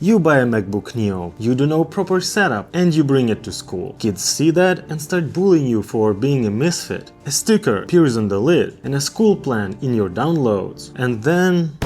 You buy a MacBook Neo, you do no proper setup, and you bring it to school. Kids see that and start bullying you for being a misfit. A sticker appears on the lid and a school plan in your downloads. And then...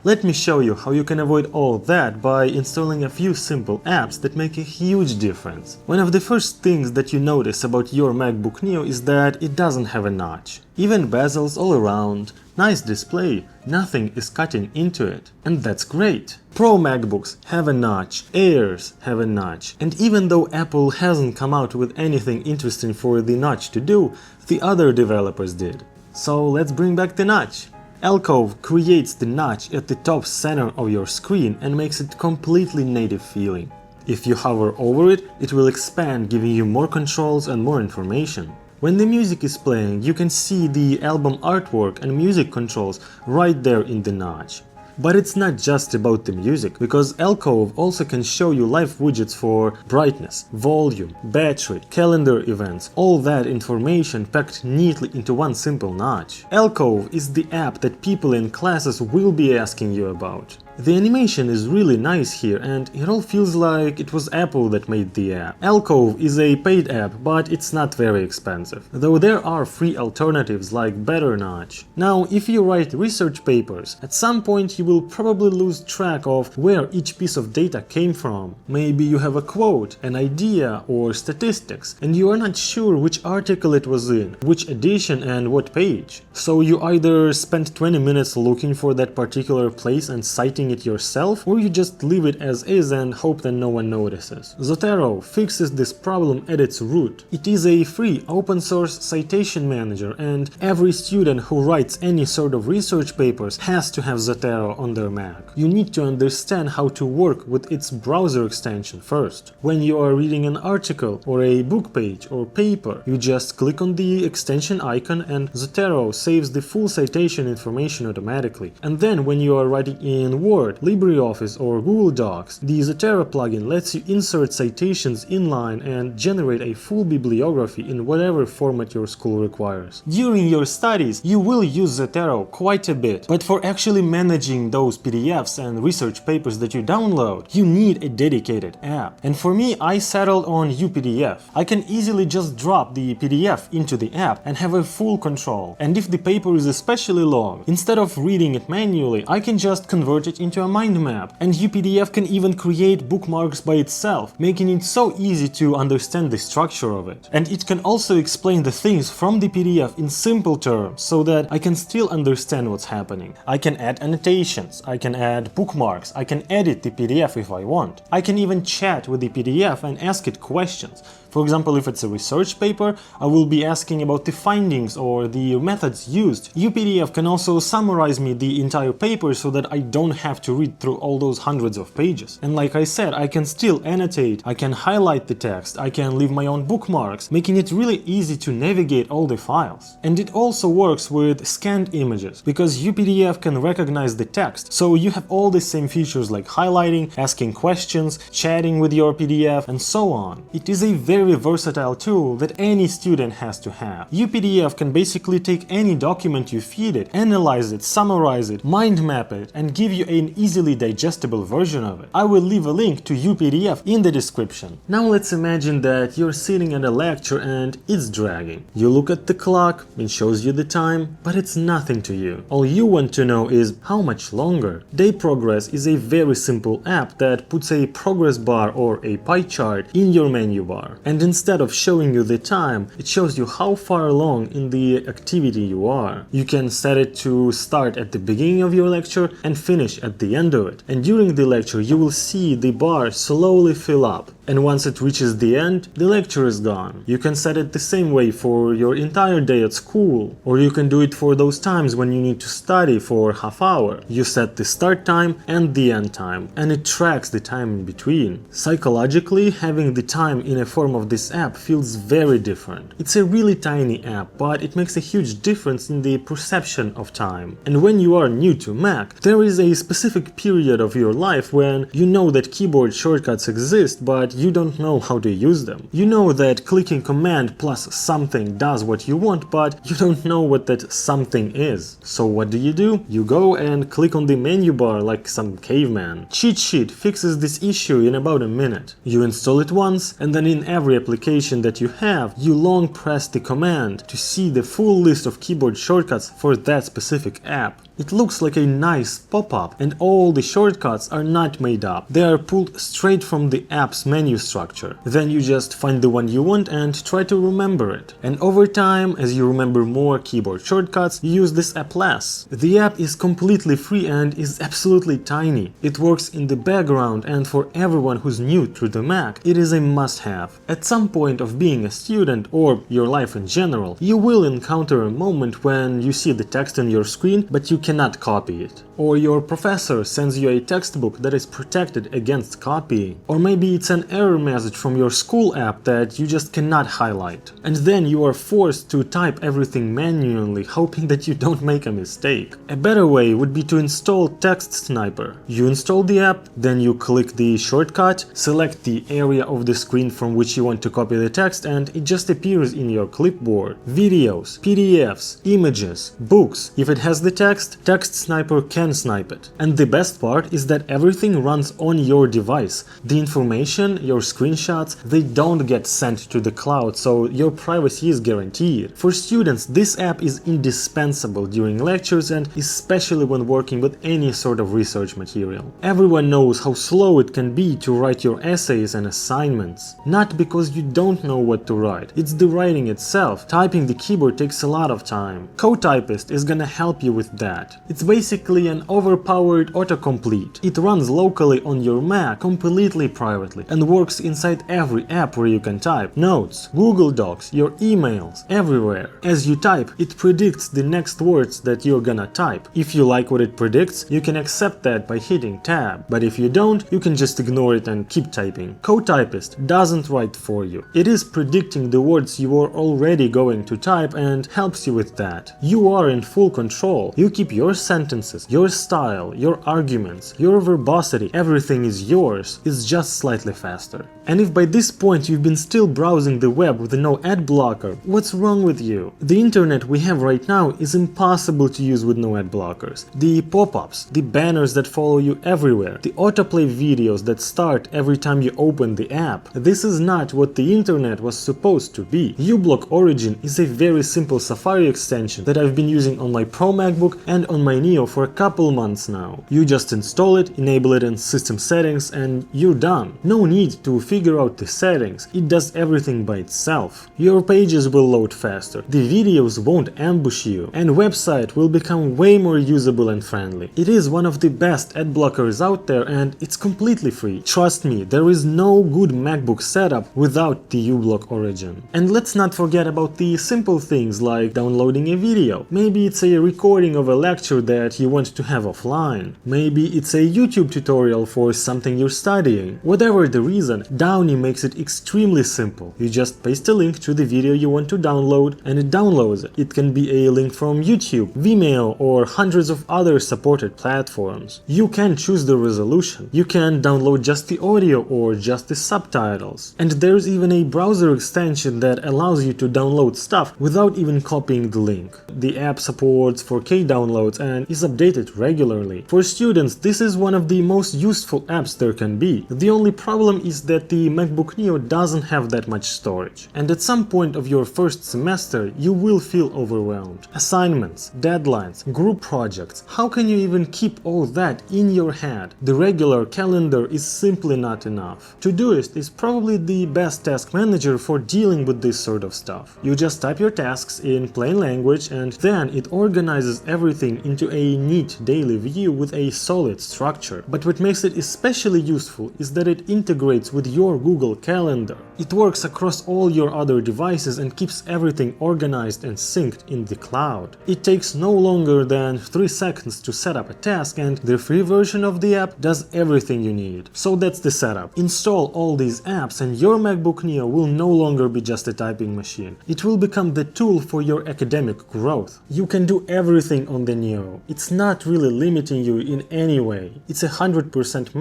let me show you how you can avoid all that by installing a few simple apps that make a huge difference. One of the first things that you notice about your MacBook Neo is that it doesn't have a notch. Even bezels all around, nice display, nothing is cutting into it. And that's great. Pro MacBooks have a notch, Airs have a notch, and even though Apple hasn't come out with anything interesting for the notch to do, the other developers did. So let's bring back the notch. Alcove creates the notch at the top center of your screen and makes it completely native feeling. If you hover over it, it will expand, giving you more controls and more information. When the music is playing, you can see the album artwork and music controls right there in the notch. But it's not just about the music, because Alcove also can show you live widgets for brightness, volume, battery, calendar events, all that information packed neatly into one simple notch. Alcove is the app that people in classes will be asking you about. The animation is really nice here, and it all feels like it was Apple that made the app. Alcove is a paid app, but it's not very expensive, though there are free alternatives like Better Notch. Now, if you write research papers, at some point you will probably lose track of where each piece of data came from. Maybe you have a quote, an idea, or statistics, and you are not sure which article it was in, which edition and what page. So you either spend 20 minutes looking for that particular place and citing it yourself, or you just leave it as is and hope that no one notices. Zotero fixes this problem at its root. It is a free open source citation manager, and every student who writes any sort of research papers has to have Zotero on their Mac. You need to understand how to work with its browser extension first. When you are reading an article or a book page or paper, you just click on the extension icon and Zotero saves the full citation information automatically. And then when you are writing in Word, LibreOffice or Google Docs, the Zotero plugin lets you insert citations inline and generate a full bibliography in whatever format your school requires. During your studies, you will use Zotero quite a bit, but for actually managing those PDFs and research papers that you download, you need a dedicated app. And for me, I settled on UPDF. I can easily just drop the PDF into the app and have a full control. And if the paper is especially long, instead of reading it manually, I can just convert it into a mind map. And UPDF can even create bookmarks by itself, making it so easy to understand the structure of it. And it can also explain the things from the PDF in simple terms, so that I can still understand what's happening. I can add annotations, I can add bookmarks, I can edit the PDF if I want. I can even chat with the PDF and ask it questions. For example, if it's a research paper, I will be asking about the findings or the methods used. UPDF can also summarize me the entire paper so that I don't have to read through all those hundreds of pages. And like I said, I can still annotate, I can highlight the text, I can leave my own bookmarks, making it really easy to navigate all the files. And it also works with scanned images, because UPDF can recognize the text, so you have all the same features like highlighting, asking questions, chatting with your PDF, and so on. It is a very versatile tool that any student has to have. UPDF can basically take any document you feed it, analyze it, summarize it, mind map it, and give you an easily digestible version of it. I will leave a link to UPDF in the description. Now let's imagine that you're sitting at a lecture and it's dragging. You look at the clock, it shows you the time, but it's nothing to you. All you want to know is how much longer. Day Progress is a very simple app that puts a progress bar or a pie chart in your menu bar. And instead of showing you the time, it shows you how far along in the activity you are. You can set it to start at the beginning of your lecture and finish at the end of it. And during the lecture, you will see the bar slowly fill up. And once it reaches the end, the lecture is gone. You can set it the same way for your entire day at school, or you can do it for those times when you need to study for half hour. You set the start time and the end time, and it tracks the time in between. Psychologically, having the time in a form of this app feels very different. It's a really tiny app, but it makes a huge difference in the perception of time. And when you are new to Mac, there is a specific period of your life when you know that keyboard shortcuts exist, but but you don't know how to use them. You know that clicking command plus something does what you want, but you don't know what that something is. So what do? You go and click on the menu bar like some caveman. Cheat Sheet fixes this issue in about a minute. You install it once, and then in every application that you have, you long press the command to see the full list of keyboard shortcuts for that specific app. It looks like a nice pop-up, and all the shortcuts are not made up. They are pulled straight from the app's menu structure. Then you just find the one you want and try to remember it. And over time, as you remember more keyboard shortcuts, you use this app less. The app is completely free and is absolutely tiny. It works in the background, and for everyone who's new to the Mac, it is a must-have. At some point of being a student, or your life in general, you will encounter a moment when you see the text on your screen, but you cannot copy it. Or your professor sends you a textbook that is protected against copying. Or maybe it's an error message from your school app that you just cannot highlight. And then you are forced to type everything manually, hoping that you don't make a mistake. A better way would be to install Text Sniper. You install the app, then you click the shortcut, select the area of the screen from which you want to copy the text, and it just appears in your clipboard. Videos, PDFs, images, books. If it has the text, Text Sniper can snipe it. And the best part is that everything runs on your device. The information, your screenshots, they don't get sent to the cloud, so your privacy is guaranteed. For students, this app is indispensable during lectures and especially when working with any sort of research material. Everyone knows how slow it can be to write your essays and assignments. Not because you don't know what to write, it's the writing itself. Typing the keyboard takes a lot of time. CoTypist is gonna help you with that. It's basically an overpowered autocomplete. It runs locally on your Mac completely privately and works inside every app where you can type. Notes, Google Docs, your emails, everywhere. As you type, it predicts the next words that you're gonna type. If you like what it predicts, you can accept that by hitting tab, but if you don't, you can just ignore it and keep typing. CoTypist doesn't write for you. It is predicting the words you are already going to type and helps you with that. You are in full control. You keep your sentences, your style, your arguments, your verbosity, everything is yours. It's just slightly faster. And if by this point you've been still browsing the web with no ad blocker, what's wrong with you? The internet we have right now is impossible to use with no ad blockers. The pop-ups, the banners that follow you everywhere, the autoplay videos that start every time you open the app. This is not what the internet was supposed to be. uBlock Origin is a very simple Safari extension that I've been using on my Pro MacBook and on my Neo for a couple months now. You just install it, enable it in system settings, and you're done. No need to figure out the settings, it does everything by itself. Your pages will load faster, the videos won't ambush you, and website will become way more usable and friendly. It is one of the best ad blockers out there and it's completely free. Trust me, there is no good MacBook setup without the uBlock Origin. And let's not forget about the simple things like downloading a video. Maybe it's a recording of a lecture that you want to have offline. Maybe it's a YouTube tutorial for something you're studying. Whatever the reason, Downy makes it extremely simple. You just paste a link to the video you want to download and it downloads it. It can be a link from YouTube, Vimeo, or hundreds of other supported platforms. You can choose the resolution. You can download just the audio or just the subtitles. And there's even a browser extension that allows you to download stuff without even copying the link. The app supports 4K downloads and is updated regularly. For students, this is one of the most useful apps there can be. The only problem is that the MacBook Neo doesn't have that much storage. And at some point of your first semester, you will feel overwhelmed. Assignments, deadlines, group projects, how can you even keep all that in your head? The regular calendar is simply not enough. Todoist is probably the best task manager for dealing with this sort of stuff. You just type your tasks in plain language and then it organizes everything into a neat daily view with a solid structure. But what makes it especially useful is that it integrates with your Google Calendar. It works across all your other devices and keeps everything organized and synced in the cloud. It takes no longer than 3 seconds to set up a task and the free version of the app does everything you need. So that's the setup. Install all these apps and your MacBook Neo will no longer be just a typing machine. It will become the tool for your academic growth. You can do everything on the the Neo. It's not really limiting you in any way. It's a 100%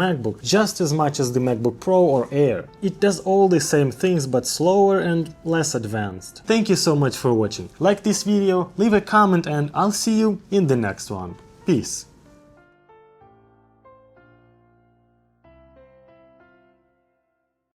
MacBook, just as much as the MacBook Pro or Air. It does all the same things but slower and less advanced. Thank you so much for watching. Like this video, leave a comment, and I'll see you in the next one. Peace.